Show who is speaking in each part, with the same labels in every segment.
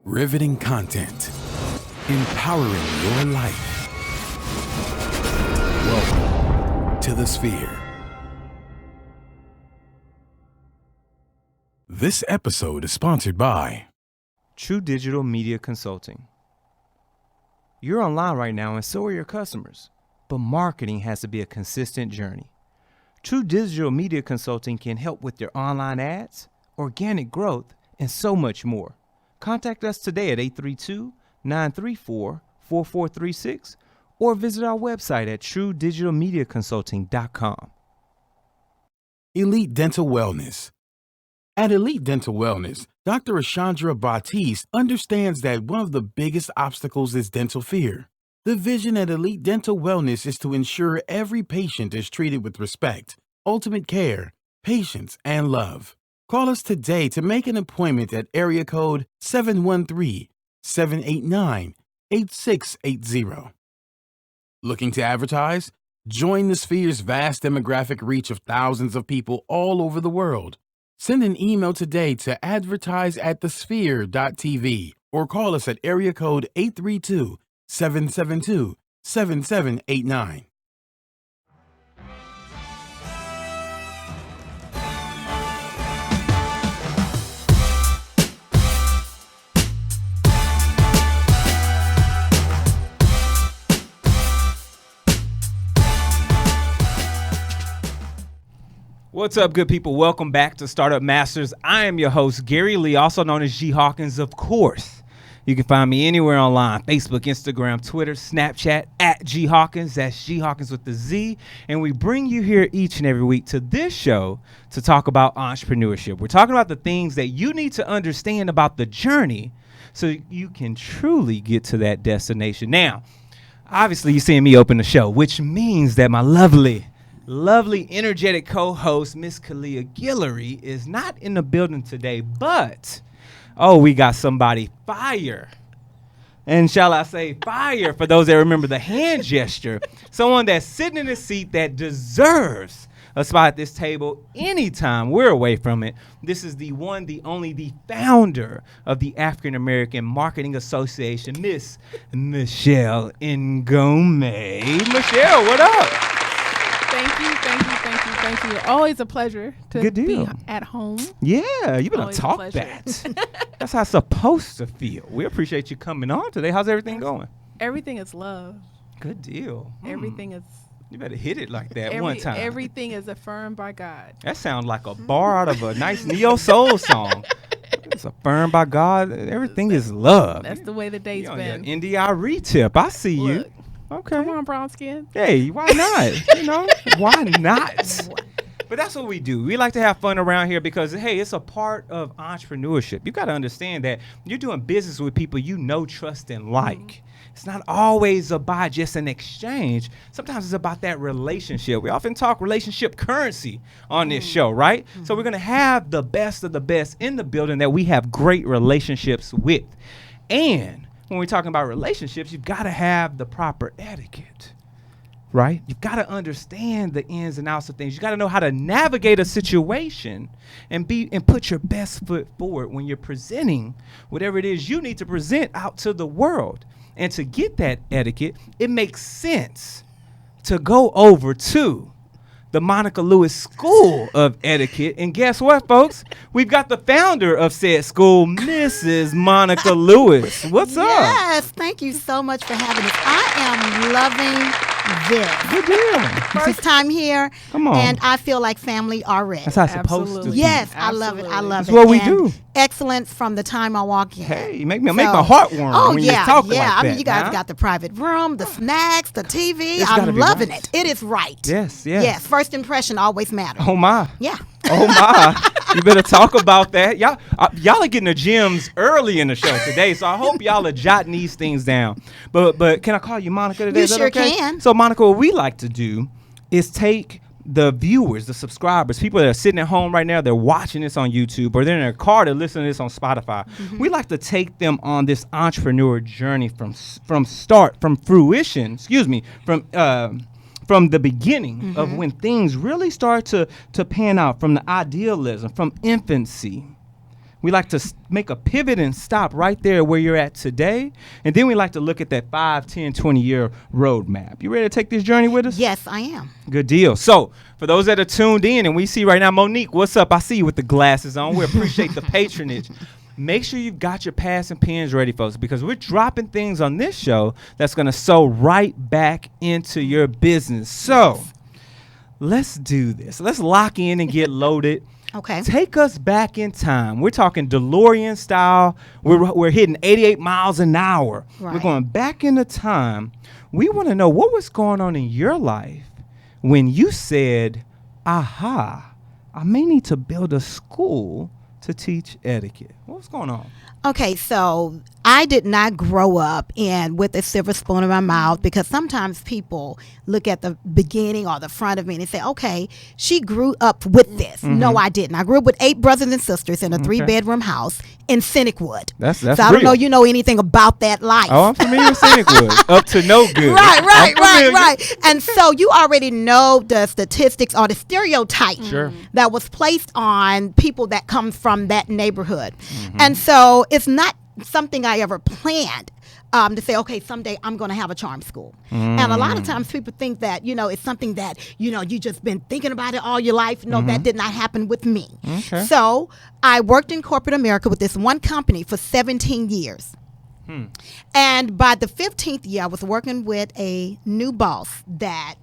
Speaker 1: Riveting content. Empowering your life. Welcome to the Sphere. This episode is sponsored by
Speaker 2: True Digital Media Consulting. You're online right now and so are your customers, but marketing has to be a consistent journey. True Digital Media Consulting can help with your online ads, organic growth, and so much more. Contact us today at 832-934-4436 or visit our website at truedigitalmediaconsulting.com.
Speaker 1: Elite Dental Wellness. At Elite Dental Wellness, Dr. Ashandra Batiste understands that one of the biggest obstacles is dental fear. The vision at Elite Dental Wellness is to ensure every patient is treated with respect, ultimate care, patience, and love. Call us today to make an appointment at area code 713-789-8680. Looking to advertise? Join the Sphere's vast demographic reach of thousands of people all over the world. Send an email today to advertise@thesphere.tv or call us at area code 832-772-7789.
Speaker 2: What's up, good people? Welcome back to Startup Masters. I am your host, Gary Lee, also known as G Hawkins, of course. You can find me anywhere online, Facebook, Instagram, Twitter, Snapchat, at G Hawkins. That's G Hawkins with the Z. And we bring you here each and every week to this show to talk about entrepreneurship. We're talking about the things that you need to understand about the journey so you can truly get to that destination. Now, obviously, you're seeing me open the show, which means that my lovely, energetic co-host, Miss Kalia Guillory, is not in the building today, but, we got somebody fire. And shall I say fire for those that remember the hand gesture. Someone that's sitting in a seat that deserves a spot at this table anytime we're away from it. This is the one, the only, the founder of the African American Marketing Association, Miss Michelle Ngome. Michelle, what up?
Speaker 3: Thank you. Always a pleasure to be at home.
Speaker 2: Yeah, you better talk that. That's how it's supposed to feel. We appreciate you coming on today. How's everything going?
Speaker 3: Everything is love.
Speaker 2: Good deal.
Speaker 3: Everything is.
Speaker 2: You better hit it like that one time.
Speaker 3: Everything is affirmed by God.
Speaker 2: That sounds like a bar out of a nice neo-soul song. It's affirmed by God. Everything is love.
Speaker 3: That's the way the day's been.
Speaker 2: NDIRE tip. I see you. Okay.
Speaker 3: Come on, brown skin.
Speaker 2: Hey, why not? Why not? But that's what we do. We like to have fun around here because, hey, it's a part of entrepreneurship. You got to understand that you're doing business with people you know, trust, and like. Mm-hmm. It's not always about just an exchange. Sometimes it's about that relationship. We often talk relationship currency on this show, right? Mm-hmm. So we're going to have the best of the best in the building that we have great relationships with. And when we're talking about relationships, you've got to have the proper etiquette, right? You've got to understand the ins and outs of things. You got to know how to navigate a situation and put your best foot forward when you're presenting whatever it is you need to present out to the world. And to get that etiquette, it makes sense to go over to the Monica Lewis School of Etiquette. And guess what, folks? We've got the founder of said school, Mrs. Monica Lewis. What's up?
Speaker 4: Yes, thank you so much for having us. I am loving this.
Speaker 2: Good deal.
Speaker 4: First time here.
Speaker 2: Come on.
Speaker 4: And I feel like family already.
Speaker 2: That's how it's supposed to be.
Speaker 4: Yes,
Speaker 3: Absolutely.
Speaker 4: I love it.
Speaker 2: That's what we do.
Speaker 4: Excellent from the time I walk in.
Speaker 2: Hey, you make my heart warm when you talk like that.
Speaker 4: I mean, you guys got the private room, the snacks, the TV.
Speaker 2: It's
Speaker 4: I'm loving it. It is right.
Speaker 2: Yes.
Speaker 4: First impression always matters.
Speaker 2: Oh, my.
Speaker 4: Yeah.
Speaker 2: Oh, my. You better talk about that. Y'all are getting the gems early in the show today, so I hope y'all are jotting these things down. But can I call you Monica today?
Speaker 4: You sure can.
Speaker 2: So, Monica, what we like to do is take the viewers, the subscribers, people that are sitting at home right now, they're watching this on YouTube, or they're in their car, they're listening to this on Spotify. Mm-hmm. We like to take them on this entrepreneur journey from fruition, from the beginning of when things really start to pan out, from the idealism, from infancy. We like to make a pivot and stop right there where you're at today. And then we like to look at that 5, 10, 20-year roadmap. You ready to take this journey with us?
Speaker 4: Yes, I am.
Speaker 2: Good deal. So for those that are tuned in, and we see right now, Monique, what's up? I see you with the glasses on. We appreciate the patronage. Make sure you've got your pads and pens ready, folks, because we're dropping things on this show that's going to sew right back into your business. So let's do this. Let's lock in and get loaded.
Speaker 4: Okay.
Speaker 2: Take us back in time. We're talking DeLorean style. We're hitting 88 miles an hour.
Speaker 4: Right.
Speaker 2: We're going back into time. We want to know what was going on in your life when you said, aha, I may need to build a school to teach etiquette. What's going on?
Speaker 4: Okay, so I did not grow up with a silver spoon in my mouth, because sometimes people look at the beginning or the front of me and they say, okay, she grew up with this. No, I didn't. I grew up with 8 brothers and sisters in a 3-bedroom house in Scenic-Wood.
Speaker 2: That's
Speaker 4: so I don't know you know anything about that life.
Speaker 2: Oh, I'm familiar with Scenic-Wood. Up to no good.
Speaker 4: Right. And so you already know the statistics or the stereotype that was placed on people that come from that neighborhood. And so it's not something I ever planned to say, okay, someday I'm going to have a charm school. And a lot of times people think that, it's something that, you just been thinking about it all your life. No, that did not happen with me.
Speaker 2: Okay.
Speaker 4: So I worked in corporate America with this one company for 17 years. And by the 15th year, I was working with a new boss that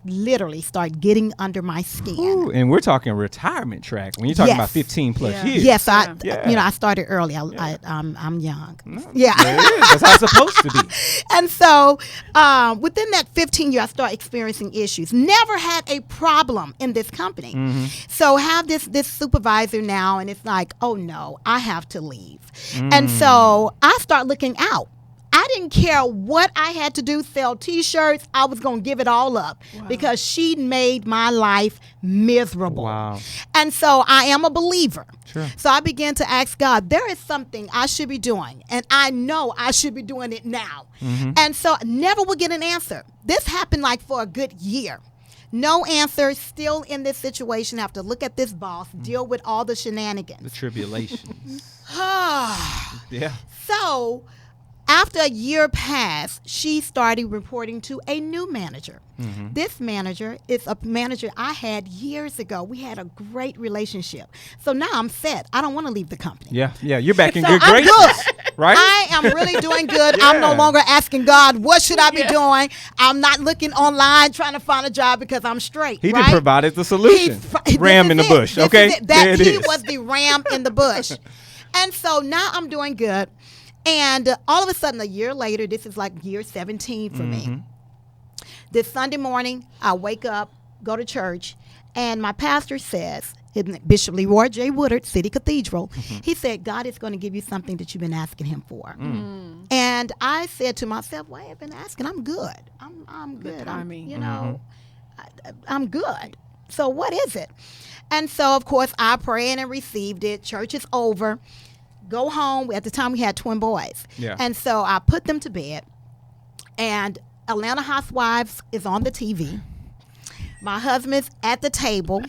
Speaker 4: literally started geting under my skin.
Speaker 2: Ooh, and we're talking retirement track when you're talking about 15 plus years.
Speaker 4: Yes, I started early. I'm young.
Speaker 2: Yeah, that's how it's supposed to be.
Speaker 4: And so within that 15 years, I started experiencing issues. Never had a problem in this company. So have this supervisor now, and it's like, oh no, I have to leave. And so I start looking out. I didn't care what I had to do, sell T-shirts. I was going to give it all up because she made my life miserable.
Speaker 2: Wow.
Speaker 4: And so I am a believer.
Speaker 2: Sure.
Speaker 4: So I began to ask God, there is something I should be doing, and I know I should be doing it now. And so I never would get an answer. This happened for a good year. No answer, still in this situation, have to look at this boss, deal with all the shenanigans.
Speaker 2: The tribulations. Yeah.
Speaker 4: So after a year passed, she started reporting to a new manager. This manager is a manager I had years ago. We had a great relationship. So now I'm set. I don't want to leave the company.
Speaker 2: Yeah, you're back in
Speaker 4: So
Speaker 2: good
Speaker 4: I'm
Speaker 2: graces,
Speaker 4: good.
Speaker 2: right?
Speaker 4: I am really doing good.
Speaker 2: Yeah.
Speaker 4: I'm no longer asking God, what should I be doing? I'm not looking online trying to find a job because I'm straight.
Speaker 2: He
Speaker 4: right?
Speaker 2: done provided the solution. Ram in the bush,
Speaker 4: This
Speaker 2: okay?
Speaker 4: is it.
Speaker 2: There it
Speaker 4: He
Speaker 2: is.
Speaker 4: was the ram in the bush. And so now I'm doing good. And all of a sudden, a year later, this is year 17 for me. This Sunday morning, I wake up, go to church, and my pastor says, Bishop Leroy J. Woodard, City Cathedral, he said, God is going to give you something that you've been asking him for. And I said to myself, well, I've been asking. I'm good. I'm good. I'm good. So what is it? And so, of course, I prayed and received it. Church is over. Go home. At the time, we had twin boys.
Speaker 2: Yeah.
Speaker 4: And so I put them to bed. And Atlanta Housewives is on the TV. My husband's at the table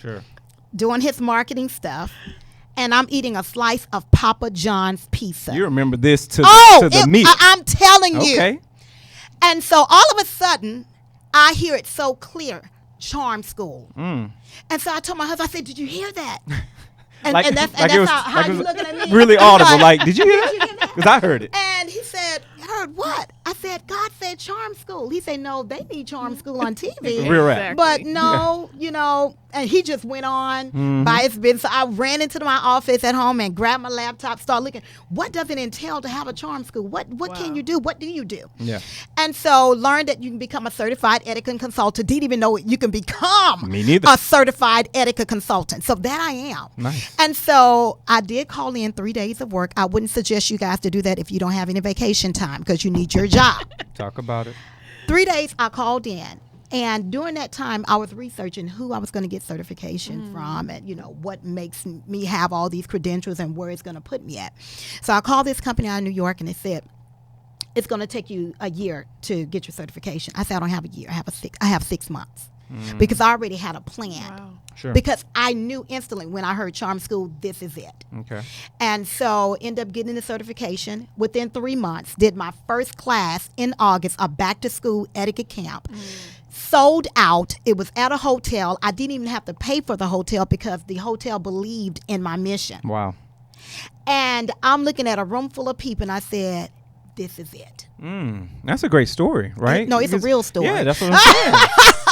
Speaker 4: doing his marketing stuff. And I'm eating a slice of Papa John's pizza.
Speaker 2: You remember this to the meat.
Speaker 4: I'm telling you.
Speaker 2: Okay.
Speaker 4: And so all of a sudden, I hear it so clear. Charm school. And so I told my husband, I said, did you hear that? And that's how you looking at me.
Speaker 2: Really audible. Did you hear that? Because I heard it.
Speaker 4: And he said, heard what? I said, God said charm school. He said, no, they need charm school on TV.
Speaker 2: Real rap.
Speaker 4: But no, and he just went on by his business. So I ran into my office at home and grabbed my laptop, started looking, what does it entail to have a charm school? What can you do? What do you do?
Speaker 2: Yeah.
Speaker 4: And so learned that you can become a certified etiquette consultant. Didn't even know you can become
Speaker 2: Me neither.
Speaker 4: a certified etiquette consultant. So that I am.
Speaker 2: Nice.
Speaker 4: And so I did call in 3 days of work. I wouldn't suggest you guys to do that if you don't have any vacation time because you need your job.
Speaker 2: Talk about it.
Speaker 4: 3 days I called in. And during that time, I was researching who I was going to get certification from and, what makes me have all these credentials and where it's going to put me at. So I called this company out of New York and they said, it's going to take you a year to get your certification. I said, I don't have a year. I have 6 months. because I already had a plan.
Speaker 3: Wow.
Speaker 2: Sure.
Speaker 4: Because I knew instantly when I heard charm school, this is it.
Speaker 2: Okay.
Speaker 4: And so ended up getting the certification within 3 months. Did my first class in August, a back to school etiquette camp. Sold out. It was at a hotel. I didn't even have to pay for the hotel because the hotel believed in my mission.
Speaker 2: Wow.
Speaker 4: And I'm looking at a room full of people and I said, this is it.
Speaker 2: That's a great story, right?
Speaker 4: No, it's a real story.
Speaker 2: Yeah, that's what I'm saying.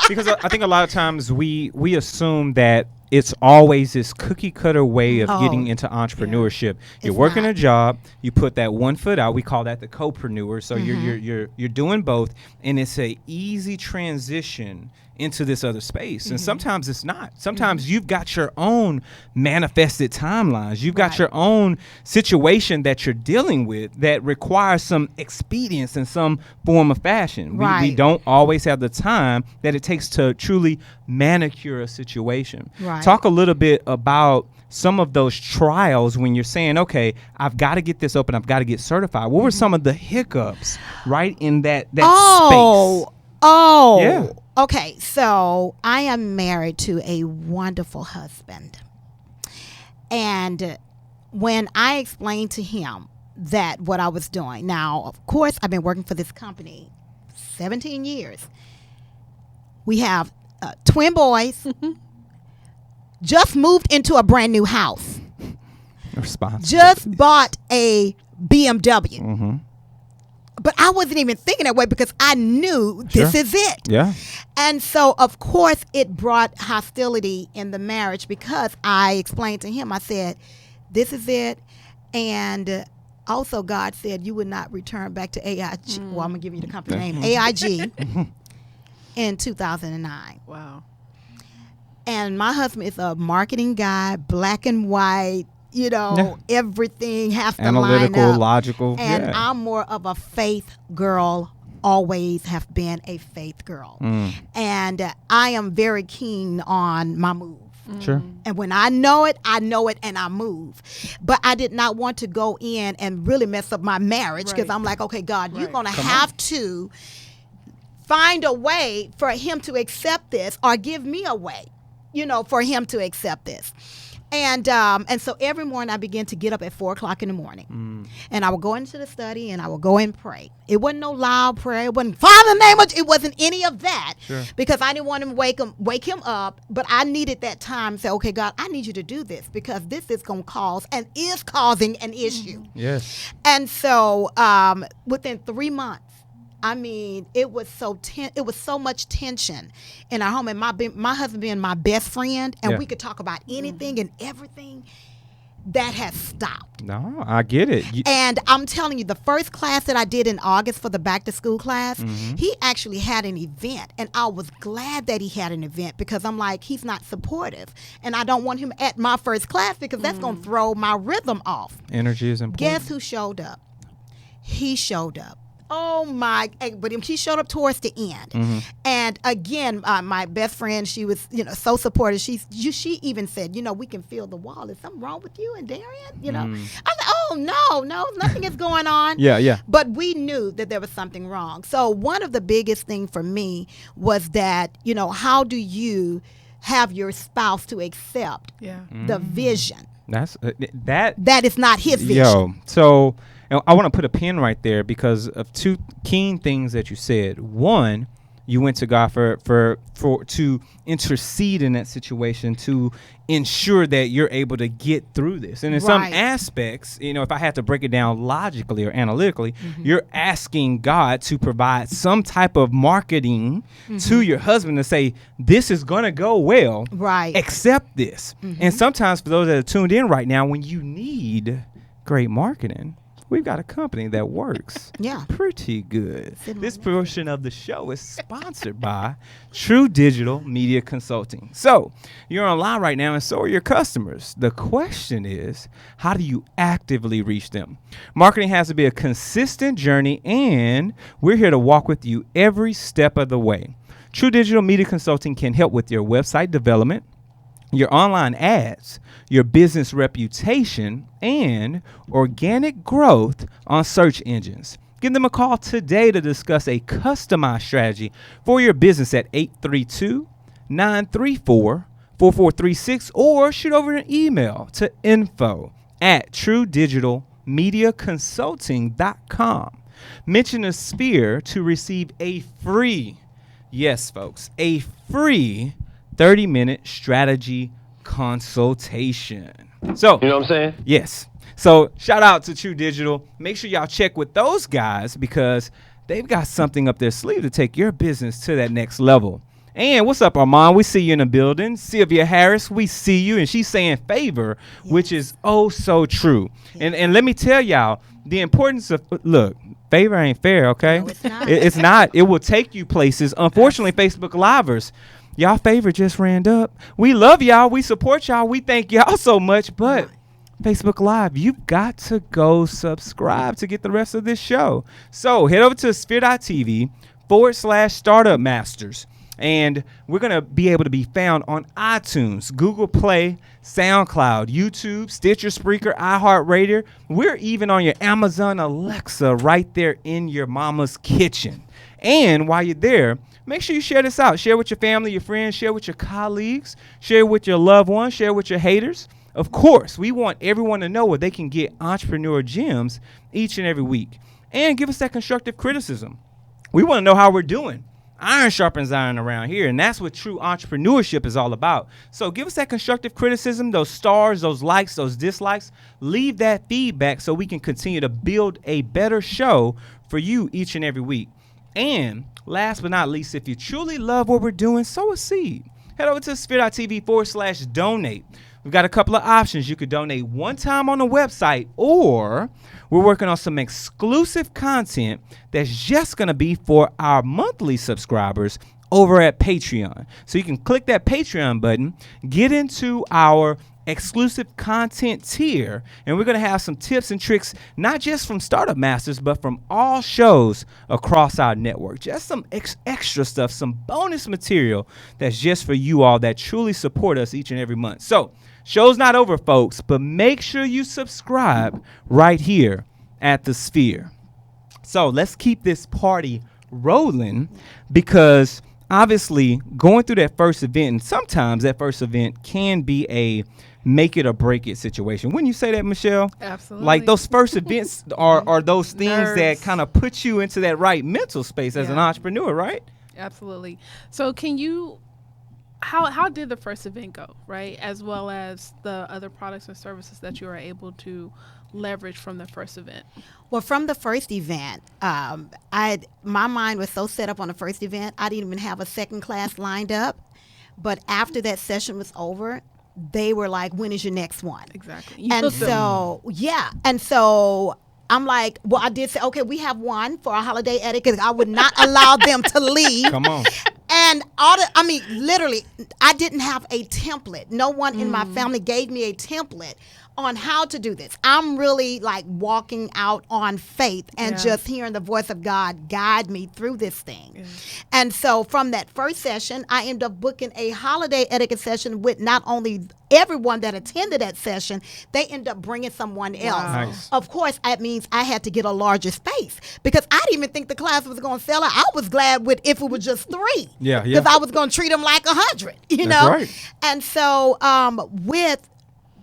Speaker 2: Because I think a lot of times we assume that it's always this cookie cutter way of getting into entrepreneurship. You're
Speaker 4: It's
Speaker 2: working
Speaker 4: not.
Speaker 2: a job, you put that one foot out. We call that the Copra Neuer. So you're doing both, and it's a easy transition into this other space. And sometimes it's not. Sometimes you've got your own manifested timelines. You've got your own situation that you're dealing with that requires some expedience in some form of fashion. We
Speaker 4: Right.
Speaker 2: don't always have the time that it takes to truly manicure a situation.
Speaker 4: Right.
Speaker 2: Talk a little bit about some of those trials when you're saying, okay, I've got to get this open, I've got to get certified. What were some of the hiccups right in that space?
Speaker 4: Oh,
Speaker 2: Yeah.
Speaker 4: Okay. So I am married to a wonderful husband. And when I explained to him that what I was doing, now, of course, I've been working for this company 17 years. We have twin boys, just moved into a brand new house,
Speaker 2: Responsibility.
Speaker 4: just bought a BMW. But I wasn't even thinking that way because I knew this
Speaker 2: Sure.
Speaker 4: is it.
Speaker 2: Yeah.
Speaker 4: And so, of course, it brought hostility in the marriage because I explained to him, I said, this is it. And also God said you would not return back to AIG. Well, I'm going to give you the company name, AIG, in 2009.
Speaker 3: Wow.
Speaker 4: And my husband is a marketing guy, black and white, you know, everything has to line
Speaker 2: Analytical,
Speaker 4: up.
Speaker 2: logical.
Speaker 4: And
Speaker 2: yeah.
Speaker 4: I'm more of a faith girl, always have been a faith girl. And I am very keen on my move.
Speaker 2: Sure.
Speaker 4: And when I know it, and I move. But I did not want to go in and really mess up my marriage because
Speaker 3: Right.
Speaker 4: I'm like, okay, God, you're
Speaker 3: Right.
Speaker 4: going to have to find a way for him to accept this or give me a way, you know, for him to accept this. And so every morning I began to get up at 4 o'clock in the morning, and I would go into the study and I would go and pray. It wasn't no loud prayer. It wasn't Father name of. It wasn't any of that,
Speaker 2: Sure.
Speaker 4: because I didn't want him to wake him up. But I needed that time to say, okay, God, I need you to do this because this is going to cause and is causing an issue.
Speaker 2: Yes.
Speaker 4: And so within 3 months, I mean, it was so much tension in our home, and my husband being my best friend, and
Speaker 2: Yeah.
Speaker 4: we could talk about anything and everything. That has stopped.
Speaker 2: No, I get it.
Speaker 4: And I'm telling you, the first class that I did in August for the back to school class, he actually had an event, and I was glad that he had an event because I'm like, he's not supportive, and I don't want him at my first class because that's going to throw my rhythm off.
Speaker 2: Energy is important.
Speaker 4: Guess who showed up? He showed up. Oh my! But he showed up towards the end, and again, my best friend, she was, so supportive. She even said, we can feel the wall. Is something wrong with you and Darian? I said, oh no, nothing is going on.
Speaker 2: Yeah.
Speaker 4: But we knew that there was something wrong. So one of the biggest things for me was that, how do you have your spouse to accept the vision?
Speaker 2: That's that.
Speaker 4: That is not his vision.
Speaker 2: Yo, so I want to put a pin right there because of two keen things that you said. One, you went to God for to intercede in that situation to ensure that you're able to get through this. And in some
Speaker 4: Right.
Speaker 2: aspects, if I had to break it down logically or analytically, you're asking God to provide some type of marketing to your husband to say, this is going to go well.
Speaker 4: Right.
Speaker 2: Accept this. And sometimes for those that are tuned in right now, when you need great marketing, we've got a company that works pretty good. This portion of the show is sponsored by True Digital Media Consulting. So you're online right now, and so are your customers. The question is, how do you actively reach them? Marketing has to be a consistent journey, and we're here to walk with you every step of the way. True Digital Media Consulting can help with your website development, your online ads, your business reputation, and organic growth on search engines. Give them a call today to discuss a customized strategy for your business at 888-934-4436 or shoot over an email to info@truedigitalmediaconsulting.com. Mention the Sphere to receive a free, yes, folks, a free 30-minute strategy consultation. So,
Speaker 5: You know what I'm saying?
Speaker 2: yes. So shout out to True Digital. Make sure y'all check with those guys because they've got something up their sleeve to take your business to that next level. And what's up, Armand? We see you in the building. Sylvia Harris, we see you. And she's saying favor, which is oh so true. And let me tell y'all the importance of, look, favor ain't fair, okay?
Speaker 4: No, it's not.
Speaker 2: It's not. It will take you places. Unfortunately, Facebook Livers, y'all favor just ran up. We love y'all. We support y'all. We thank y'all so much. But Facebook Live, you've got to go subscribe to get the rest of this show. So head over to sphere.tv/startup masters. And we're going to be able to be found on iTunes, Google Play, SoundCloud, YouTube, Stitcher, Spreaker, iHeartRadio. We're even on your Amazon Alexa right there in your mama's kitchen. And while you're there, make sure you share this out. Share with your family, your friends, share with your colleagues, share with your loved ones, share with your haters. Of course, we want everyone to know where they can get entrepreneur gems each and every week. And give us that constructive criticism. We want to know how we're doing. Iron sharpens iron around here, and that's what true entrepreneurship is all about. So give us that constructive criticism, those stars, those likes, those dislikes. Leave that feedback so we can continue to build a better show for you each and every week. And last but not least, if you truly love what we're doing, sow a seed. Head over to sphere.tv/donate. We've got a couple of options. You could donate one time on the website, or we're working on some exclusive content that's just going to be for our monthly subscribers over at Patreon. So you can click that Patreon button, get into our exclusive content tier, and we're going to have some tips and tricks, not just from Startup Masters, but from all shows across our network. Just some extra stuff, some bonus material that's just for you all that truly support us each and every month. So show's not over, folks, but make sure you subscribe right here at the Sphere. So let's keep this party rolling, because obviously going through that first event, and sometimes that first event can be a make it or break it situation. Wouldn't you say that, Michelle?
Speaker 3: Absolutely.
Speaker 2: Like those first events are those things
Speaker 3: Nerves.
Speaker 2: that kind of put you into that right mental space as an entrepreneur, right?
Speaker 3: Absolutely. So can you, how did the first event go, right? As well as the other products and services that you are able to leverage from the first event?
Speaker 4: Well, from the first event, my mind was so set up on the first event, I didn't even have a second class lined up. But after that session was over, they were like, when is your next one?
Speaker 3: Exactly.
Speaker 4: And so, And so I'm like, well, I did say, okay, we have one for our holiday etiquette. I would not allow them to leave.
Speaker 2: Come on.
Speaker 4: And literally, I didn't have a template. No one in my family gave me a template on how to do this. I'm really like walking out on faith and just hearing the voice of God guide me through this thing. Yeah. And so from that first session, I ended up booking a holiday etiquette session with not only everyone that attended that session, they ended up bringing someone else.
Speaker 2: Nice.
Speaker 4: Of course, that means I had to get a larger space because I didn't even think the class was going to sell out. I was glad if it was just 3.
Speaker 2: Yeah.
Speaker 4: Because I was going to treat them like 100, you
Speaker 2: That's
Speaker 4: know?
Speaker 2: right.
Speaker 4: And so with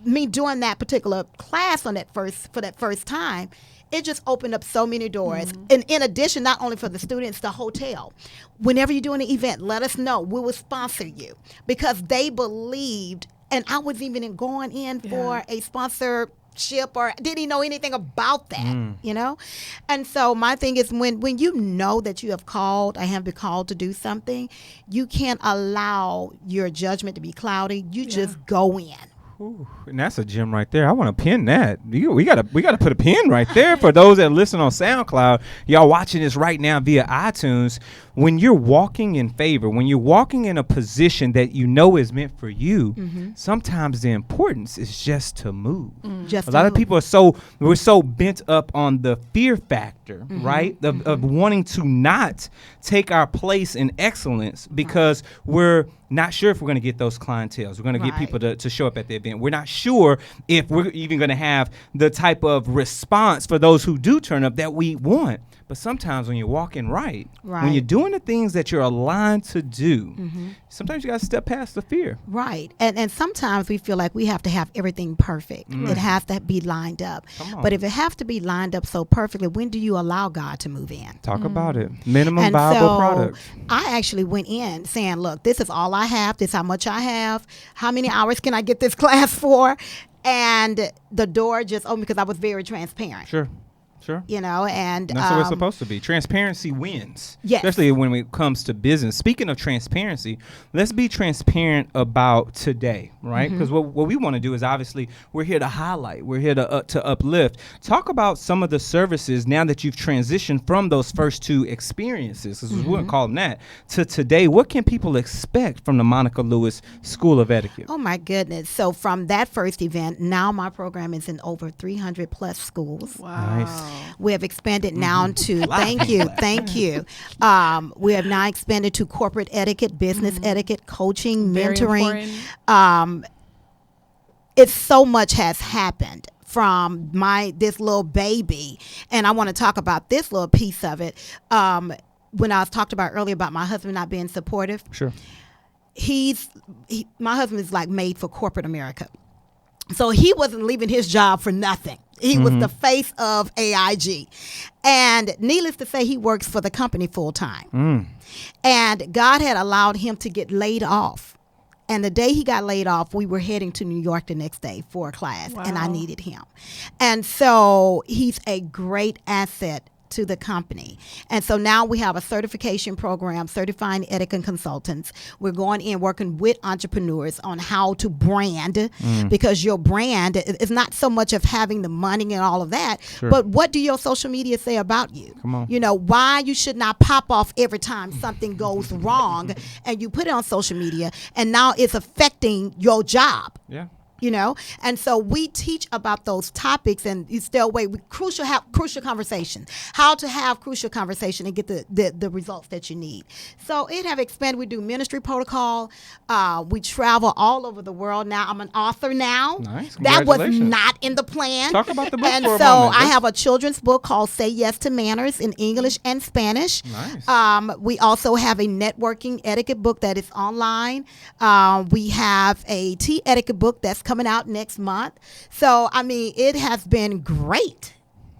Speaker 4: me doing that particular class for that first time, it just opened up so many doors. And in addition, not only for the students, the hotel. Whenever you're doing an event, let us know. We will sponsor you, because they believed, and I was even going in for a sponsorship or didn't know anything about that, you know? And so my thing is, when you know that you have called, I have been called to do something, you can't allow your judgment to be cloudy. You just go in.
Speaker 2: Ooh, and that's a gem right there. I want to pin that. We gotta put a pin right there for those that listen on SoundCloud. Y'all watching this right now via iTunes. When you're walking in favor, when you're walking in a position that you know is meant for you, sometimes the importance is just to move. A lot of people we're so bent up on the fear factor, right? Of wanting to not take our place in excellence because we're not sure if we're going to get those clientels. We're going to get
Speaker 4: Right.
Speaker 2: people to show up at the event. We're not sure if we're even going to have the type of response for those who do turn up that we want. But sometimes when you're walking right, when
Speaker 4: Right.
Speaker 2: you're doing the things that you're aligned to do, sometimes you got to step past the fear.
Speaker 4: Right. And sometimes we feel like we have to have everything perfect. It has to be lined up.
Speaker 2: Come on.
Speaker 4: But if it has to be lined up so perfectly, when do you allow God to move in?
Speaker 2: Talk about it. Minimum
Speaker 4: And
Speaker 2: viable
Speaker 4: so
Speaker 2: product.
Speaker 4: I actually went in saying, look, this is all I have. This is how much I have. How many hours can I get this class for? And the door just opened because I was very transparent.
Speaker 2: Sure.
Speaker 4: You know, and
Speaker 2: That's what it's supposed to be. Transparency wins.
Speaker 4: Yes.
Speaker 2: Especially when it comes to business. Speaking of transparency, let's be transparent about today, right? Because what we want to do is obviously we're here to highlight. We're here to uplift. Talk about some of the services now that you've transitioned from those first two experiences, because we wouldn't call them that, to today. What can people expect from the Monica Lewis School of Etiquette?
Speaker 4: Oh my goodness. So from that first event, now my program is in over 300 plus schools.
Speaker 3: Wow.
Speaker 2: Nice.
Speaker 4: We have expanded now to, thank you. We have now expanded to corporate etiquette, business etiquette, coaching,
Speaker 3: Very
Speaker 4: mentoring.
Speaker 3: important.
Speaker 4: It's so much has happened from this little baby. And I want to talk about this little piece of it. When I was talked about earlier about my husband not being supportive,
Speaker 2: Sure.
Speaker 4: my husband is like made for corporate America. So he wasn't leaving his job for nothing. He was the face of AIG. And needless to say, he works for the company full time. And God had allowed him to get laid off. And the day he got laid off, we were heading to New York the next day for a class, and I
Speaker 3: Wow.
Speaker 4: needed him. And so he's a great asset to the company. And so now we have a certification program, certifying etiquette consultants. We're going in working with entrepreneurs on how to brand, because your brand is not so much of having the money and all of that, but what do your social media say about you?
Speaker 2: Come on.
Speaker 4: You know, why you should not pop off every time something goes wrong and you put it on social media, and now it's affecting your job.
Speaker 2: Yeah.
Speaker 4: You know, and so we teach about those topics, and you stay away. We have crucial conversations, how to have crucial conversation and get the results that you need. So it have expanded. We do ministry protocol. We travel all over the world now. I'm an author now.
Speaker 2: Nice.
Speaker 4: That was
Speaker 2: Congratulations.
Speaker 4: not in the plan.
Speaker 2: Talk about the book
Speaker 4: and
Speaker 2: for a
Speaker 4: so
Speaker 2: moment.
Speaker 4: I have a children's book called Say Yes to Manners in English and Spanish.
Speaker 2: Nice.
Speaker 4: We also have a networking etiquette book that is online. We have a tea etiquette book that's coming out next month. So, I mean, it has been great.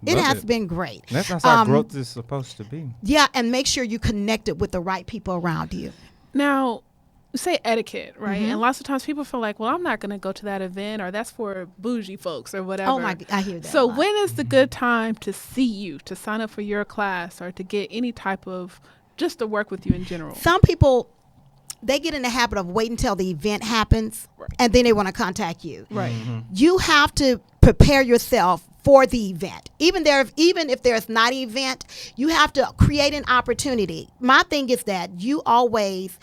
Speaker 4: It
Speaker 2: Love
Speaker 4: has
Speaker 2: it.
Speaker 4: been great.
Speaker 2: That's how growth is supposed to be.
Speaker 4: Yeah, and make sure you connected with the right people around you.
Speaker 3: Now, you say etiquette, right?
Speaker 4: Mm-hmm.
Speaker 3: And lots of times people feel like, well, I'm not going to go to that event, or that's for bougie folks or whatever.
Speaker 4: Oh my, I hear that.
Speaker 3: So
Speaker 4: a lot.
Speaker 3: when is the good time to see you, to sign up for your class, or to get any type of, just to work with you in general?
Speaker 4: Some people, they get in the habit of waiting until the event happens, and then they want to contact you.
Speaker 3: Right.
Speaker 4: You have to prepare yourself for the event. Even if there's not an event, you have to create an opportunity. My thing is that you always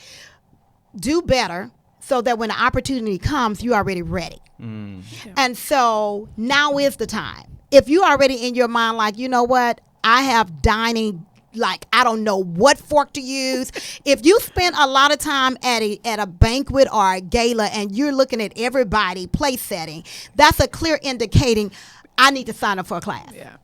Speaker 4: do better so that when the opportunity comes, you're already ready. And so now is the time. If you already in your mind, like, you know what, I have dining, like, I don't know what fork to use. If you spend a lot of time at a banquet or a gala and you're looking at everybody place setting, that's a clear indicating I need to sign up for a class.
Speaker 3: Yeah.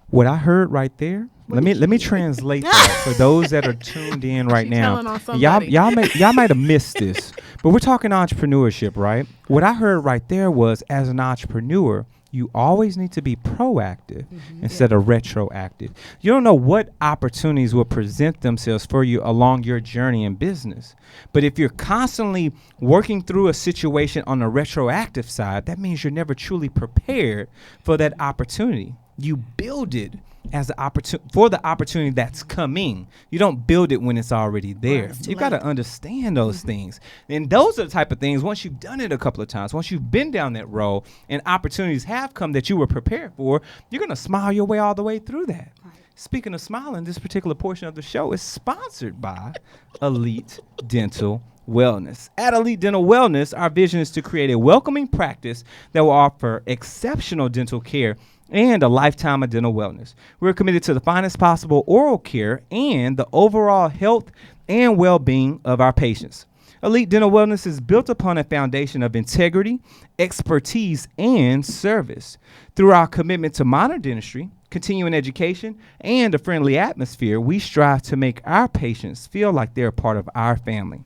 Speaker 2: What I heard right there, let me translate that for those that are tuned in right
Speaker 3: She
Speaker 2: now.
Speaker 3: telling on somebody.
Speaker 2: Y'all might have missed this, but we're talking entrepreneurship, right? What I heard right there was, as an entrepreneur, you always need to be proactive instead of retroactive. You don't know what opportunities will present themselves for you along your journey in business. But if you're constantly working through a situation on the retroactive side, that means you're never truly prepared for that opportunity. You build it as the for the opportunity that's coming. You don't build it when it's already there.
Speaker 4: it's too
Speaker 2: You got to
Speaker 4: late.
Speaker 2: understand those things. And those are the type of things, once you've done it a couple of times, once you've been down that road and opportunities have come that you were prepared for, you're going to smile your way all the way through that. Speaking of smiling, this particular portion of the show is sponsored by Elite Dental Wellness. At Elite Dental Wellness, our vision is to create a welcoming practice that will offer exceptional dental care and a lifetime of dental wellness. We're committed to the finest possible oral care and the overall health and well-being of our patients. Elite Dental Wellness is built upon a foundation of integrity, expertise, and service. Through our commitment to modern dentistry, continuing education, and a friendly atmosphere, we strive to make our patients feel like they're a part of our family.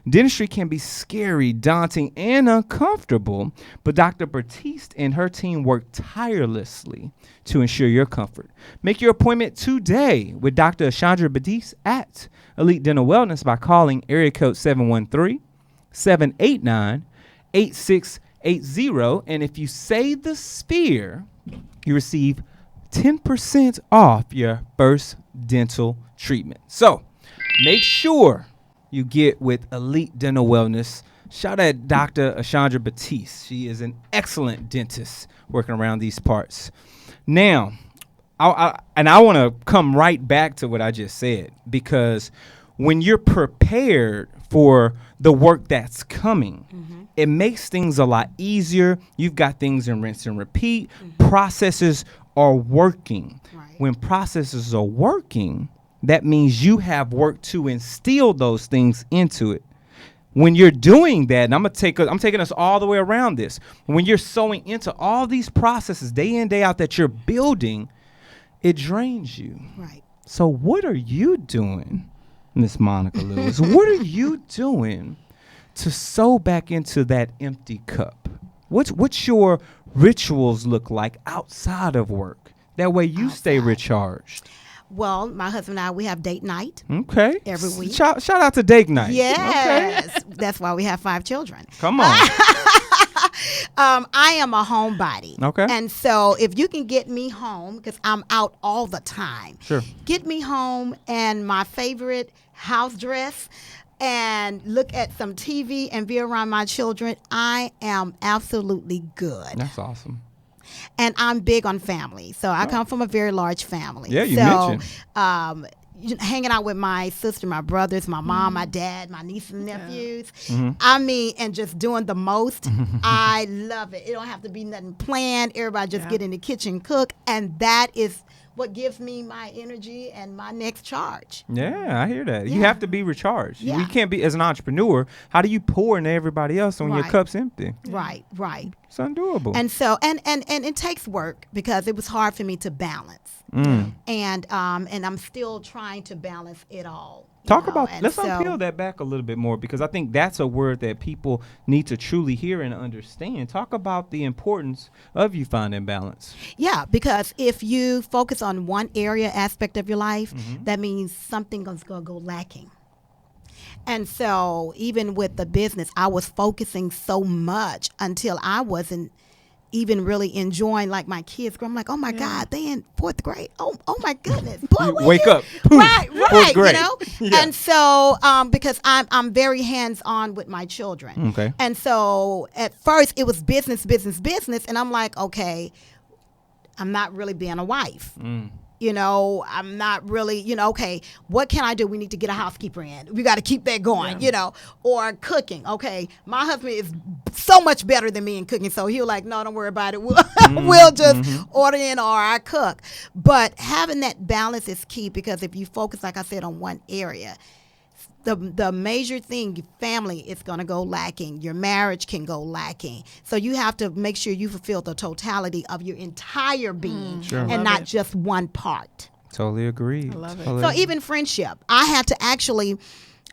Speaker 2: Dentistry can be scary, daunting, and uncomfortable, but Dr. Batiste and her team work tirelessly to ensure your comfort. Make your appointment today with Dr. Ashandra Batiste at Elite Dental Wellness by calling area code 713-789-8680. And if you say the Sphere, you receive 10% off your first dental treatment. So make sure you get with Elite Dental Wellness. Shout out Dr. Ashandra Batiste. She is an excellent dentist working around these parts. Now, I want to come right back to what I just said, because when you're prepared for the work that's coming, it makes things a lot easier. You've got things in rinse and repeat. Processes are working.
Speaker 4: Right.
Speaker 2: When processes are working, that means you have work to instill those things into it. When you're doing that, and I'm taking us all the way around this. When you're sewing into all these processes day in, day out that you're building, it drains you.
Speaker 4: Right.
Speaker 2: So what are you doing, Miss Monica Lewis? What are you doing to sew back into that empty cup? What's your rituals look like outside of work? That way you stay recharged.
Speaker 4: Well, my husband and I, we have date night.
Speaker 2: Okay.
Speaker 4: Every week.
Speaker 2: Shout out to date night.
Speaker 4: Yes.
Speaker 2: Okay.
Speaker 4: That's why we have 5 children.
Speaker 2: Come on.
Speaker 4: I am a homebody.
Speaker 2: Okay.
Speaker 4: And so if you can get me home, because I'm out all the time.
Speaker 2: Sure.
Speaker 4: Get me home and my favorite house dress and look at some TV and be around my children, I am absolutely good.
Speaker 2: That's awesome.
Speaker 4: And I'm big on family. So I come from a very large family.
Speaker 2: Yeah, you
Speaker 4: so,
Speaker 2: mentioned.
Speaker 4: Hanging out with my sister, my brothers, my mom, my dad, my nieces and nephews. I mean, and just doing the most. I love it. It don't have to be nothing planned. Everybody just get in the kitchen, cook. And that is what gives me my energy and my next charge.
Speaker 2: Yeah, I hear that. You
Speaker 4: Yeah.
Speaker 2: have to be recharged.
Speaker 4: Yeah.
Speaker 2: You can't be, as an entrepreneur, how do you pour into everybody else when your
Speaker 4: Right.
Speaker 2: cup's empty?
Speaker 4: Right, right.
Speaker 2: It's undoable.
Speaker 4: And so, and it takes work because it was hard for me to balance. And I'm still trying to balance it all. you
Speaker 2: Talk
Speaker 4: know,
Speaker 2: about,
Speaker 4: and
Speaker 2: let's
Speaker 4: so-
Speaker 2: unpeel that back a little bit more, because I think that's a word that people need to truly hear and understand. Talk about the importance of you finding balance.
Speaker 4: Yeah, because if you focus on one aspect of your life, that means something is going to go lacking. And so even with the business, I was focusing so much until I wasn't even really enjoying like my kids. I'm like, oh my God, they in 4th grade. Oh my goodness. Boy,
Speaker 2: You
Speaker 4: wait
Speaker 2: wake
Speaker 4: here.
Speaker 2: up. Poof,
Speaker 4: Right,
Speaker 2: 4th grade.
Speaker 4: you know?
Speaker 2: Yeah.
Speaker 4: And so because I'm very hands-on with my children.
Speaker 2: Okay.
Speaker 4: And so at first it was business. And I'm like, okay, I'm not really being a wife. You know, I'm not really, okay, what can I do? We need to get a housekeeper in. We got to keep that going, or cooking. Okay, my husband is so much better than me in cooking. So he'll like, no, don't worry about it. We'll just order in or I cook. But having that balance is key, because if you focus, like I said, on one area, the major thing, your family is going to go lacking. Your marriage can go lacking. So you have to make sure you fulfill the totality of your entire being
Speaker 2: Sure.
Speaker 4: and
Speaker 3: Love
Speaker 4: not
Speaker 3: it.
Speaker 4: just one part.
Speaker 2: Totally agree.
Speaker 3: I love it.
Speaker 2: Totally
Speaker 4: So
Speaker 2: agree.
Speaker 4: even friendship, I had to actually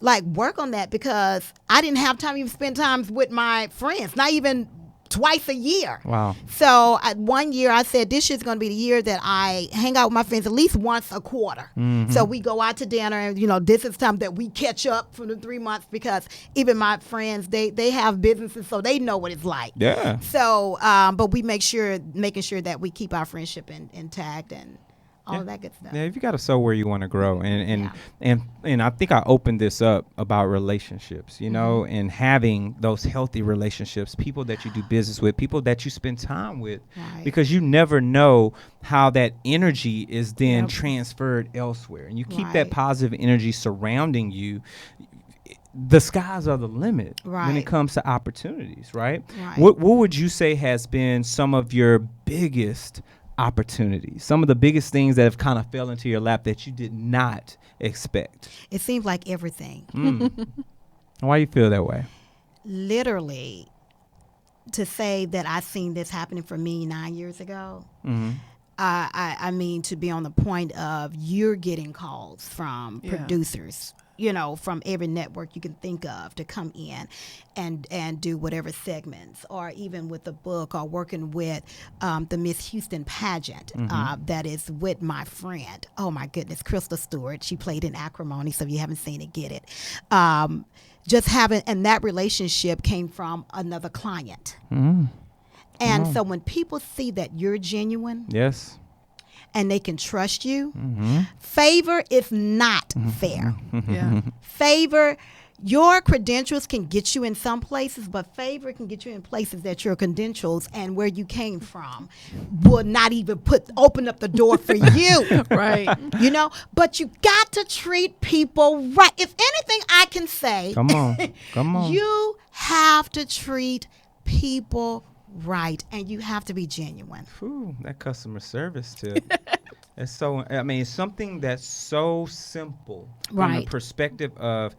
Speaker 4: like work on that, because I didn't have time to even spend time with my friends, not even twice a year.
Speaker 2: Wow.
Speaker 4: So one year I said, this year's going to be the year that I hang out with my friends at least once a quarter. So we go out to dinner, and this is time that we catch up for the 3 months, because even my friends, they have businesses, so they know what it's like.
Speaker 2: Yeah.
Speaker 4: So, but we making sure that we keep our friendship intact and all of that good stuff.
Speaker 2: Yeah, you got to sow where you want to grow, and I think I opened this up about relationships, and having those healthy relationships, people that you do business with, people that you spend time with,
Speaker 4: Right.
Speaker 2: because you never know how that energy is then
Speaker 3: Yep.
Speaker 2: transferred elsewhere, and you keep that
Speaker 4: Right.
Speaker 2: positive energy surrounding you. The skies are the limit when it
Speaker 4: Right.
Speaker 2: comes to opportunities, right?
Speaker 4: Right.
Speaker 2: What would you say has been some of your biggest opportunities, some of the biggest things that have kind of fell into your lap that you did not expect?
Speaker 4: It seems like everything.
Speaker 2: Why you feel that way?
Speaker 4: Literally, to say that I seen this happening for me 9 years ago, I mean, to be on the point of you're getting calls from producers, from every network you can think of to come in and do whatever segments, or even with the book, or working with the Miss Houston pageant that is with my friend. Oh my goodness, Crystal Stewart. She played in Acrimony, so if you haven't seen it, get it. Just having, and that relationship came from another client. And so when people see that you're genuine,
Speaker 2: Yes.
Speaker 4: and they can trust you, favor is not fair.
Speaker 3: Yeah.
Speaker 4: Favor, your credentials can get you in some places, but favor can get you in places that your credentials and where you came from will not even open up the door for you.
Speaker 3: Right.
Speaker 4: But you got to treat people right. If anything I can say,
Speaker 2: Come on.
Speaker 4: you have to treat people right, and you have to be genuine.
Speaker 2: Ooh, that customer service tip. It's something that's so simple from the
Speaker 4: Right.
Speaker 2: perspective of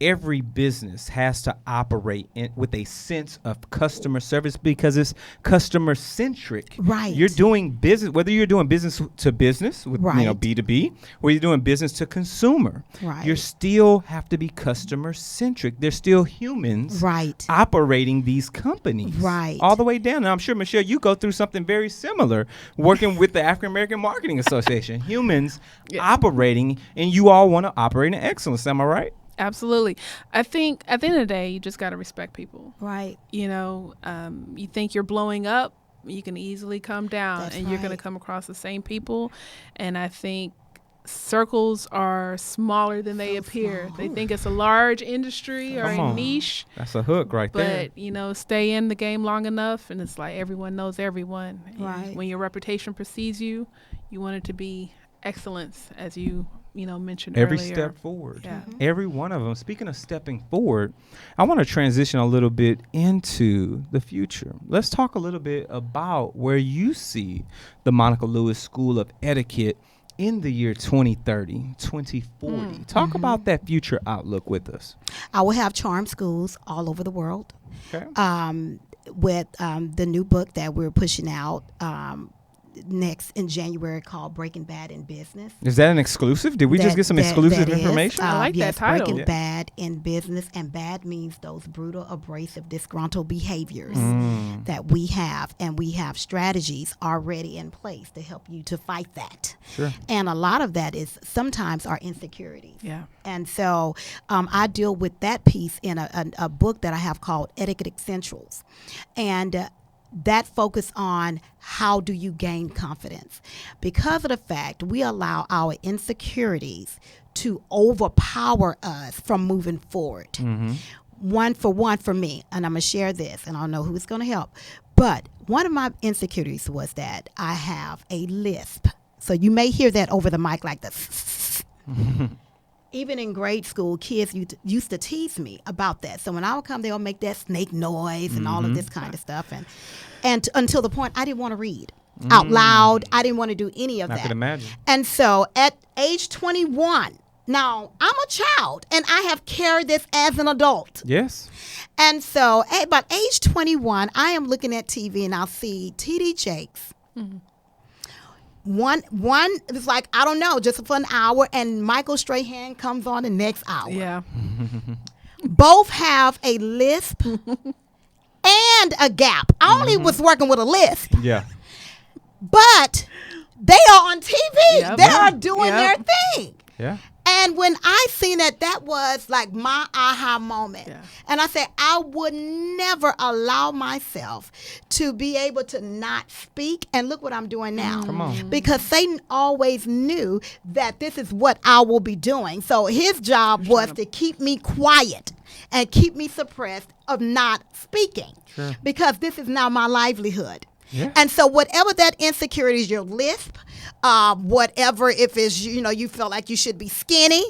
Speaker 2: every business has to operate with a sense of customer service because it's customer centric.
Speaker 4: Right.
Speaker 2: You're doing business, whether you're doing business to business with
Speaker 4: Right.
Speaker 2: B2B, or you're doing business to consumer.
Speaker 4: Right.
Speaker 2: You still have to be customer centric. There's still humans
Speaker 4: Right.
Speaker 2: operating these companies.
Speaker 4: Right.
Speaker 2: All the way down. And I'm sure, Michelle, you go through something very similar working with the African American Marketing Association. Humans operating, and you all want to operate in excellence. Am I right?
Speaker 3: Absolutely. I think at the end of the day, you just got to respect people.
Speaker 4: Right.
Speaker 3: You think you're blowing up, you can easily come down.
Speaker 4: That's
Speaker 3: and you're going to
Speaker 4: right.
Speaker 3: come across the same people. And I think circles are smaller than they appear.
Speaker 4: small.
Speaker 3: They think it's a large industry or
Speaker 2: Come
Speaker 3: a
Speaker 2: on.
Speaker 3: niche.
Speaker 2: That's a hook right there.
Speaker 3: But stay in the game long enough, and it's like everyone knows everyone. And
Speaker 4: Right.
Speaker 3: when your reputation precedes you, you want it to be excellence, as you mentioned
Speaker 2: Every
Speaker 3: earlier.
Speaker 2: step forward.
Speaker 3: Yeah.
Speaker 2: Every one of them. Speaking of stepping forward, I want to transition a little bit into the future. Let's talk a little bit about where you see the Monica Lewis School of Etiquette in the year 2030, 2040. Talk about that future outlook with us.
Speaker 4: I will have charm schools all over the world.
Speaker 2: Okay.
Speaker 4: With the new book that we're pushing out next in January, called Breaking Bad in Business.
Speaker 2: Is that an exclusive? Did we just get some exclusive
Speaker 4: that is,
Speaker 2: information?
Speaker 3: I like that
Speaker 4: yes,
Speaker 3: title.
Speaker 4: Breaking
Speaker 3: Yeah.
Speaker 4: Bad in Business, and bad means those brutal, abrasive, disgruntled behaviors that we have, and we have strategies already in place to help you to fight that.
Speaker 2: Sure.
Speaker 4: And a lot of that is sometimes our insecurities.
Speaker 3: Yeah.
Speaker 4: And so I deal with that piece in a book that I have called Etiquette Essentials. And that focus on how do you gain confidence, because of the fact we allow our insecurities to overpower us from moving forward. One for me, and I'm gonna share this, and I don't know who's gonna help, but one of my insecurities was that I have a lisp. So you may hear that over the mic like this. Even in grade school, kids used to tease me about that. So when I would come, they would make that snake noise and all of this kind of stuff. And until the point I didn't want to read out loud. I didn't want to do any of
Speaker 2: I
Speaker 4: that.
Speaker 2: could imagine.
Speaker 4: And so at age 21, now I'm a child and I have carried this as an adult.
Speaker 2: Yes.
Speaker 4: And so at about age 21, I am looking at TV and I'll see TD Jakes. One is like, I don't know, just for an hour, and Michael Strahan comes on the next hour.
Speaker 3: Yeah.
Speaker 4: Both have a lisp and a gap. I only was working with a lisp,
Speaker 2: Yeah.
Speaker 4: but they are on TV.
Speaker 3: Yep.
Speaker 4: They are doing their
Speaker 3: Yep.
Speaker 4: thing.
Speaker 2: Yeah.
Speaker 4: And when I seen that was like my aha moment.
Speaker 3: Yeah.
Speaker 4: And I said, I would never allow myself to be able to not speak. And look what I'm doing now.
Speaker 2: Come on.
Speaker 4: Because Satan always knew that this is what I will be doing. So his job was to keep me quiet and keep me suppressed of not speaking.
Speaker 2: Sure.
Speaker 4: Because this is now my livelihood.
Speaker 2: Yeah.
Speaker 4: And so whatever that insecurity is, your lisp, whatever, if it's, you feel like you should be skinny,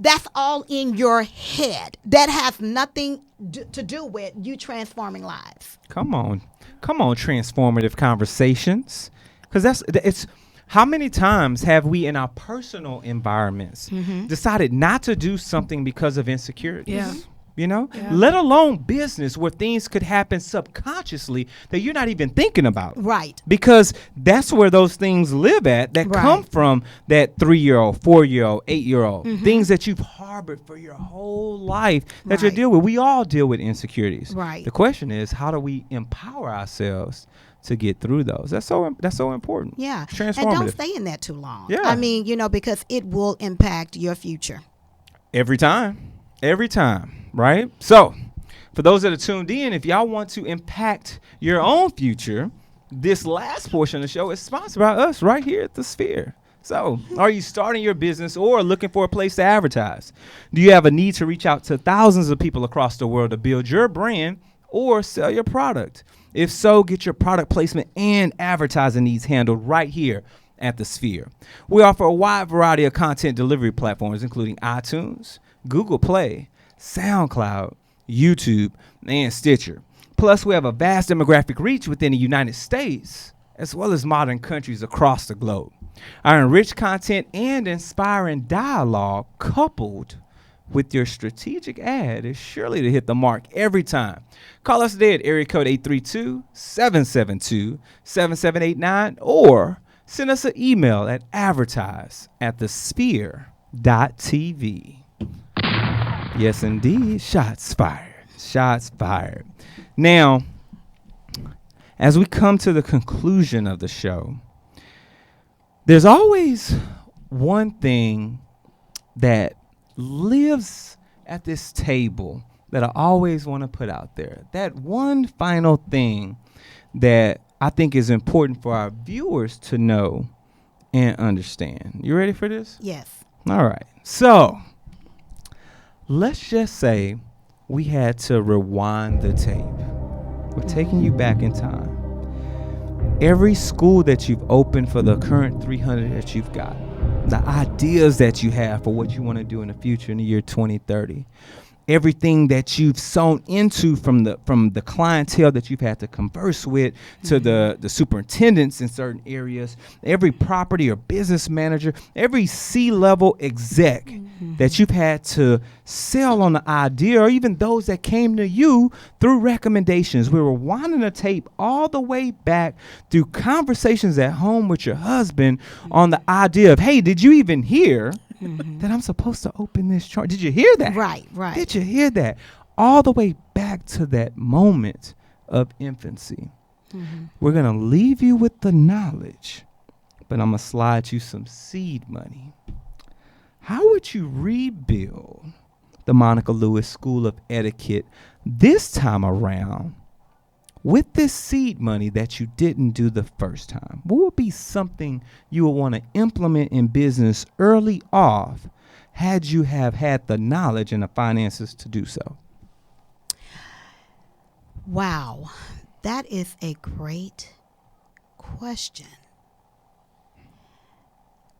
Speaker 4: that's all in your head. That has nothing to do with you transforming lives.
Speaker 2: Come on. Transformative conversations. Because it's how many times have we in our personal environments decided not to do something because of insecurities?
Speaker 3: Yeah.
Speaker 2: You know,
Speaker 3: Yeah.
Speaker 2: let alone business where things could happen subconsciously that you're not even thinking about.
Speaker 4: Right.
Speaker 2: Because that's where those things live at that come
Speaker 4: Right.
Speaker 2: from that 3-year-old, 4-year-old, 8-year-old, things that you've harbored for your whole life that you
Speaker 4: Right.
Speaker 2: deal with. We all deal with insecurities.
Speaker 4: Right.
Speaker 2: The question is, how do we empower ourselves to get through those? That's so important.
Speaker 4: Yeah.
Speaker 2: It's
Speaker 4: And
Speaker 2: transformative.
Speaker 4: don't stay in that too long.
Speaker 2: Yeah.
Speaker 4: I mean, because it will impact your future.
Speaker 2: Every time, right? So, for those that are tuned in, if y'all want to impact your own future, this last portion of the show is sponsored by us right here at The Sphere. So, are you starting your business or looking for a place to advertise? Do you have a need to reach out to thousands of people across the world to build your brand or sell your product? If so, get your product placement and advertising needs handled right here at The Sphere. We offer a wide variety of content delivery platforms, including iTunes, Google Play, SoundCloud, YouTube, and Stitcher. Plus, we have a vast demographic reach within the United States, as well as modern countries across the globe. Our enriched content and inspiring dialogue, coupled with your strategic ad, is surely to hit the mark every time. Call us today at area code 832-772-7789 or send us an email at advertise@thesphere.tv. Yes, indeed. Shots fired. Shots fired. Now, as we come to the conclusion of the show, there's always one thing that lives at this table that I always want to put out there. That one final thing that I think is important for our viewers to know and understand. You ready for this?
Speaker 4: Yes.
Speaker 2: All right. So, let's just say we had to rewind the tape. We're taking you back in time. Every school that you've opened for the current 300 that you've got, the ideas that you have for what you want to do in the future in the year 2030, everything that you've sown into from the clientele that you've had to converse with to the superintendents in certain areas, every property or business manager, every C-level exec that you've had to sell on the idea, or even those that came to you through recommendations. We were winding the tape all the way back through conversations at home with your husband on the idea of, hey, did you even hear that I'm supposed to open this chart? Did you hear that?
Speaker 4: Right.
Speaker 2: Did you hear that? All the way back to that moment of infancy. We're going to leave you with the knowledge, but I'm going to slide you some seed money. How would you rebuild the Monica Lewis School of Etiquette this time around with this seed money that you didn't do the first time? What would be something you would want to implement in business early off had you have had the knowledge and the finances to do so?
Speaker 4: Wow. That is a great question.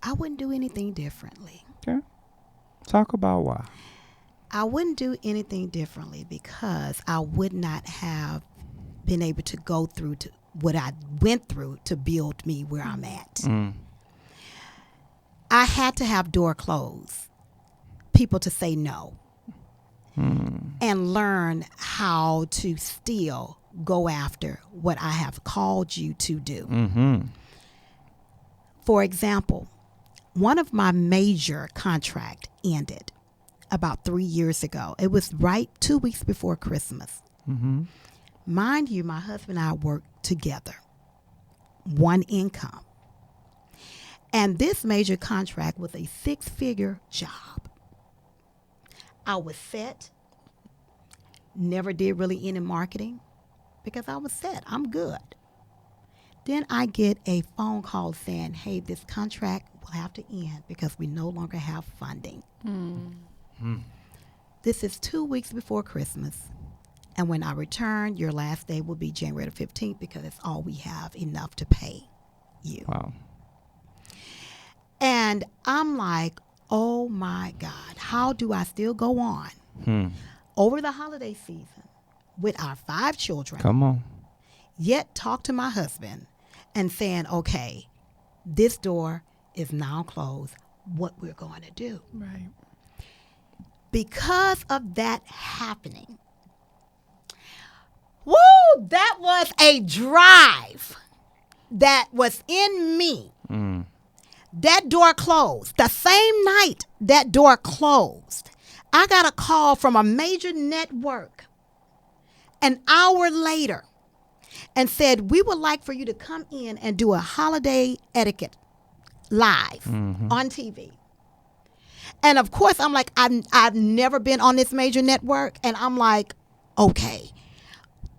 Speaker 4: I wouldn't do anything differently.
Speaker 2: Okay. Talk about why.
Speaker 4: I wouldn't do anything differently because I would not have been able to go through to what I went through to build me where I'm at. I had to have door closed, people to say no, and learn how to still go after what I have called you to do. For example, one of my major contract ended about 3 years ago. It was right 2 weeks before Christmas. Mind you, my husband and I worked together, one income. And this major contract was a 6-figure job. I was set, never did really any marketing because I was set. I'm good. Then I get a phone call saying, hey, this contract will have to end because we no longer have funding. This is 2 weeks before Christmas. And when I return, your last day will be January the 15th because it's all we have enough to pay you.
Speaker 2: Wow.
Speaker 4: And I'm like, oh my God, how do I still go on over the holiday season with our 5 children,
Speaker 2: Come on.
Speaker 4: yet talk to my husband and saying, okay, this door is now closed. What we're going to do.
Speaker 3: Right.
Speaker 4: Because of that happening, woo, that was a drive that was in me. That door closed. The same night that door closed, I got a call from a major network an hour later and said, we would like for you to come in and do a holiday etiquette live on TV. And of course, I'm like, I've never been on this major network. And I'm like, okay,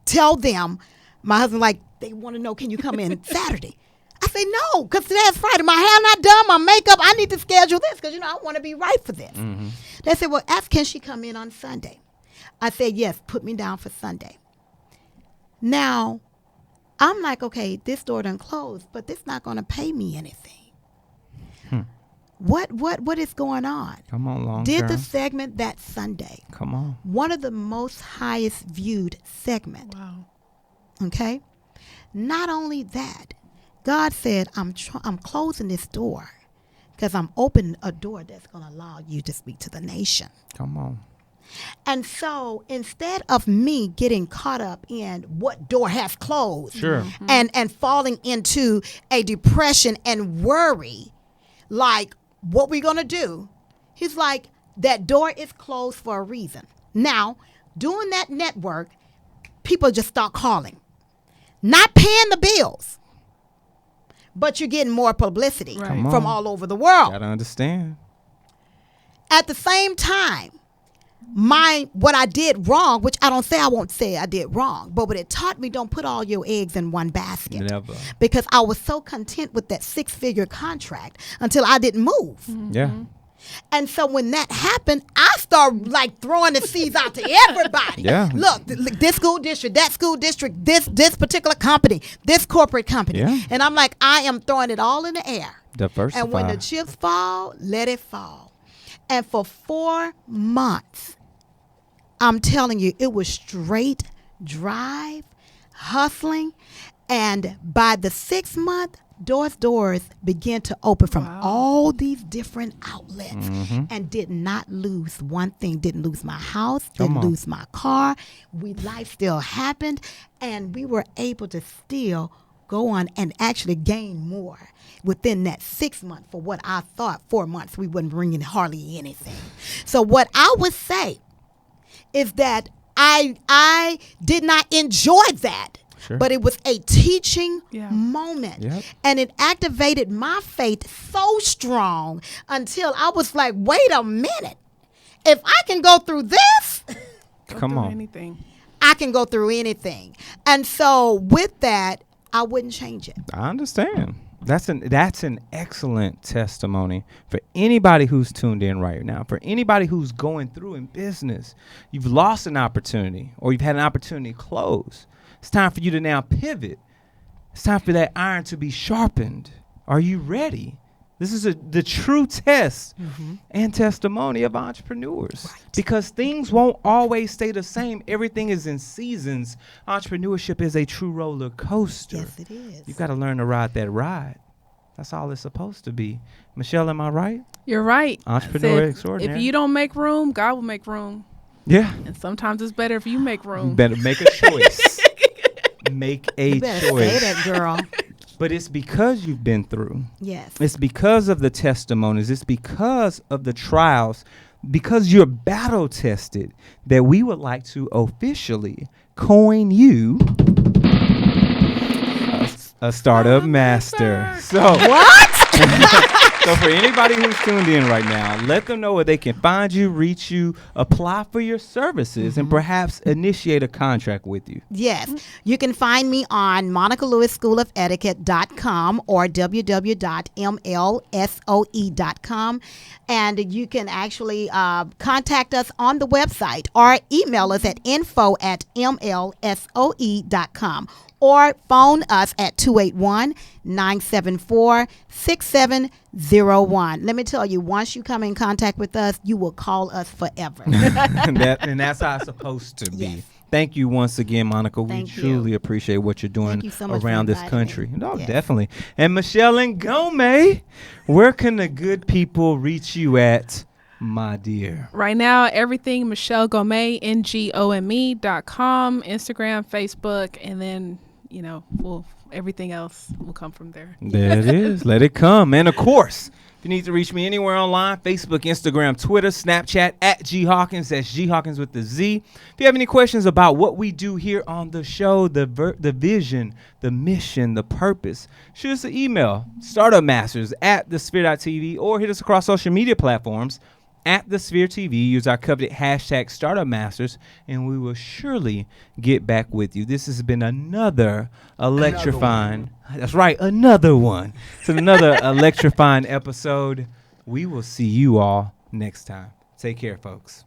Speaker 4: tell them. My husband like, they want to know, can you come in Saturday? I say, no, because today's Friday. My hair not done, my makeup. I need to schedule this because, I want to be right for this. They said, well, ask, can she come in on Sunday? I said, yes, put me down for Sunday. Now, I'm like, okay, this door done closed, but this not going to pay me anything. What is going on?
Speaker 2: Come on, long
Speaker 4: Did
Speaker 2: term.
Speaker 4: the segment that Sunday.
Speaker 2: Come on.
Speaker 4: One of the most highest viewed segment.
Speaker 3: Wow.
Speaker 4: Okay? Not only that, God said, I'm closing this door because I'm opening a door that's going to allow you to speak to the nation.
Speaker 2: Come on.
Speaker 4: And so instead of me getting caught up in what door has closed
Speaker 2: Sure.
Speaker 4: and falling into a depression and worry, like, what we going to do? He's like, that door is closed for a reason. Now, doing that network, people just start calling. Not paying the bills, but you're getting more publicity
Speaker 3: Right.
Speaker 2: Come
Speaker 4: from
Speaker 2: on.
Speaker 4: all over the world.
Speaker 2: Gotta understand.
Speaker 4: At the same time, what I did wrong, which I won't say I did wrong, but what it taught me, don't put all your eggs in one basket.
Speaker 2: Never.
Speaker 4: Because I was so content with that 6-figure contract until I didn't move.
Speaker 2: Yeah.
Speaker 4: And so when that happened, I started like throwing the seeds out to everybody.
Speaker 2: Yeah.
Speaker 4: Look, this school district, that school district, this particular company, this corporate company.
Speaker 2: Yeah.
Speaker 4: And I'm like, I am throwing it all in the air.
Speaker 2: Diversify.
Speaker 4: And when the chips fall, let it fall. And for 4 months, I'm telling you, it was straight drive, hustling. And by the 6th month, doors began to open from all these different outlets and did not lose one thing. Didn't lose my house, didn't lose my car. Life still happened. And we were able to still go on and actually gain more within that 6 months for what I thought 4 months we wouldn't bring in hardly anything. So what I would say is that I did not enjoy that.
Speaker 2: Sure.
Speaker 4: But it was a teaching
Speaker 3: Yeah.
Speaker 4: moment.
Speaker 2: Yep.
Speaker 4: And it activated my faith so strong until I was like, wait a minute. If I can go through this,
Speaker 3: Go
Speaker 2: Come
Speaker 3: through
Speaker 2: on.
Speaker 3: Anything.
Speaker 4: I can go through anything. And so with that, I wouldn't change it.
Speaker 2: I understand. That's an excellent testimony for anybody who's tuned in right now, for anybody who's going through in business. You've lost an opportunity or you've had an opportunity close. It's time for you to now pivot. It's time for that iron to be sharpened. Are you ready? This is the true test and testimony of entrepreneurs.
Speaker 4: Right.
Speaker 2: Because things won't always stay the same. Everything is in seasons. Entrepreneurship is a true roller coaster.
Speaker 4: Yes, it is.
Speaker 2: You've got to learn to ride that ride. That's all it's supposed to be. Michelle, am I right?
Speaker 3: You're right.
Speaker 2: Entrepreneur
Speaker 3: Said,
Speaker 2: extraordinary.
Speaker 3: If you don't make room, God will make room.
Speaker 2: Yeah.
Speaker 3: And sometimes it's better if you make
Speaker 2: You
Speaker 3: room.
Speaker 2: better make a choice. Make a
Speaker 4: You better say
Speaker 2: choice.
Speaker 4: that, girl.
Speaker 2: But it's because you've been through.
Speaker 4: Yes.
Speaker 2: It's because of the testimonies. It's because of the trials. Because you're battle tested that we would like to officially coin you a startup master. So
Speaker 4: What?
Speaker 2: So for anybody who's tuned in right now, let them know where they can find you, reach you, apply for your services, and perhaps initiate a contract with you.
Speaker 4: Yes. You can find me on MonicaLewisSchoolOfEtiquette.com or www.mlsoe.com. And you can actually contact us on the website or email us at info@mlsoe.com. Or phone us at 281-974-6701. Let me tell you, once you come in contact with us, you will call us forever.
Speaker 2: And that's how it's supposed to be.
Speaker 4: Yes.
Speaker 2: Thank you once again, Monica. We
Speaker 4: Thank you.
Speaker 2: truly appreciate what you're doing
Speaker 4: Thank you so much for
Speaker 2: around this
Speaker 4: inviting me.
Speaker 2: country. No,
Speaker 4: Yes.
Speaker 2: definitely. And Michelle and Gomez, where can the good people reach you at, my dear?
Speaker 3: Right now, everything Michelle Gomez, NGOME.com, Instagram, Facebook, and then, everything else will come from there.
Speaker 2: There it is. Let it come. And of course, if you need to reach me anywhere online, Facebook, Instagram, Twitter, Snapchat, at G Hawkins. That's G Hawkins with the Z. If you have any questions about what we do here on the show, the vision, the mission, the purpose, shoot us an email, startupmasters@thesphere.tv, or hit us across social media platforms at the Sphere TV. Use our coveted hashtag StartupMasters, and we will surely get back with you. This has been another electrifying. That's right, another one. It's another electrifying episode. We will see you all next time. Take care, folks.